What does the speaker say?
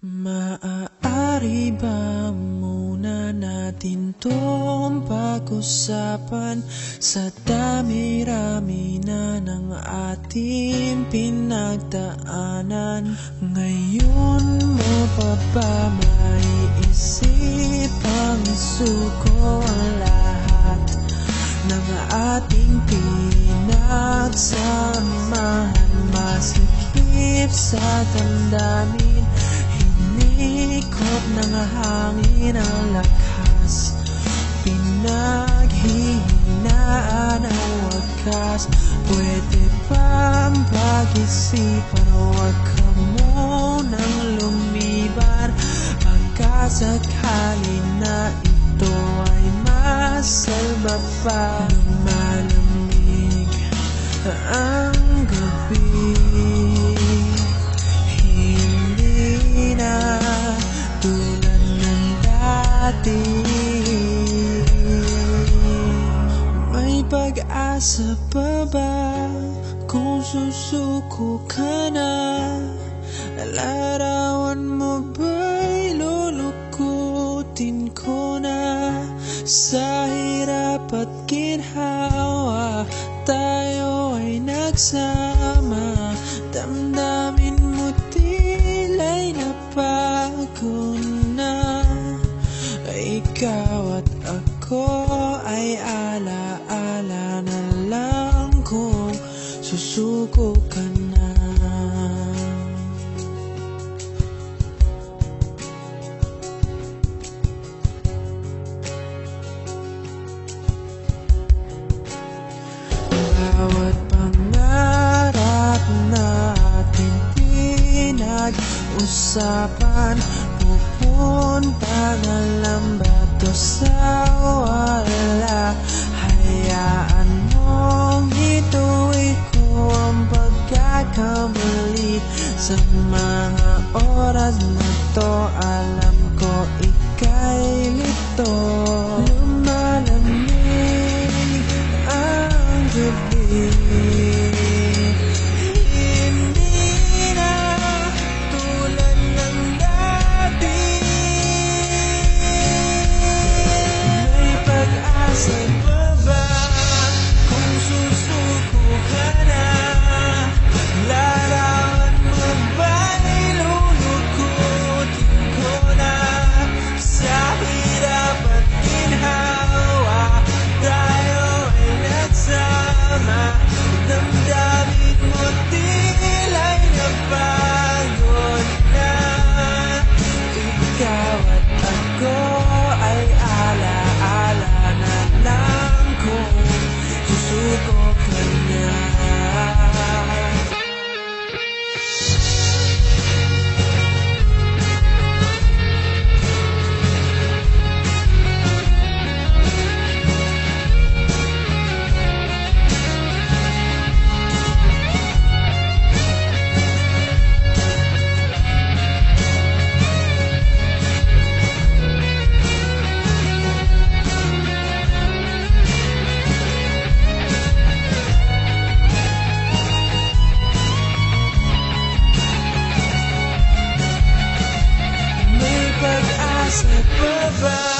Maaari ba muna natin tong pag-usapan sa dami-rami na ng ating pinagdaanan? Ngayon mo pa ba maiisip ang isuko ang lahat ng ating pinagsamahan? Masikip sa damdamin, hinikot ng hangin ang lakas, pinaghihinaan ang wakas. Pwede bang pag-isipan, huwag ka munang lumiban, pagkasakali na ito ay masalba pa. Lumalamig ang gabi, hindi na tulad ng dati. May pag-asa pa ba kung susuko ka na? Larawan mo ba'y lulukutin ko na? Sa hirap at ginhawa tayo ay nagsama, damdamin mo tila'y nabago na. Ikaw at ako ay ala-ala na lang kung susuko ka na. Bawat pangarap natin pinag-usapan, pupunta na lang ba to sa wala? Hayaan mong ituloy ko ang pagkakamali. Sa mga oras na to, alam ko ika'y lito. Lumalamig ang gabi, hindi na tulad ng dati. May pag-asa pa ba kung susuko ka na? Larawan mo ba'y lulukutin ko na? Sa hirap at ginhawa tayo ay nagsama, damdamin mo tila'y nabago na. Ikaw at ako ay ala-ala na lang kung susuko ka na. May pag-asa pa ba?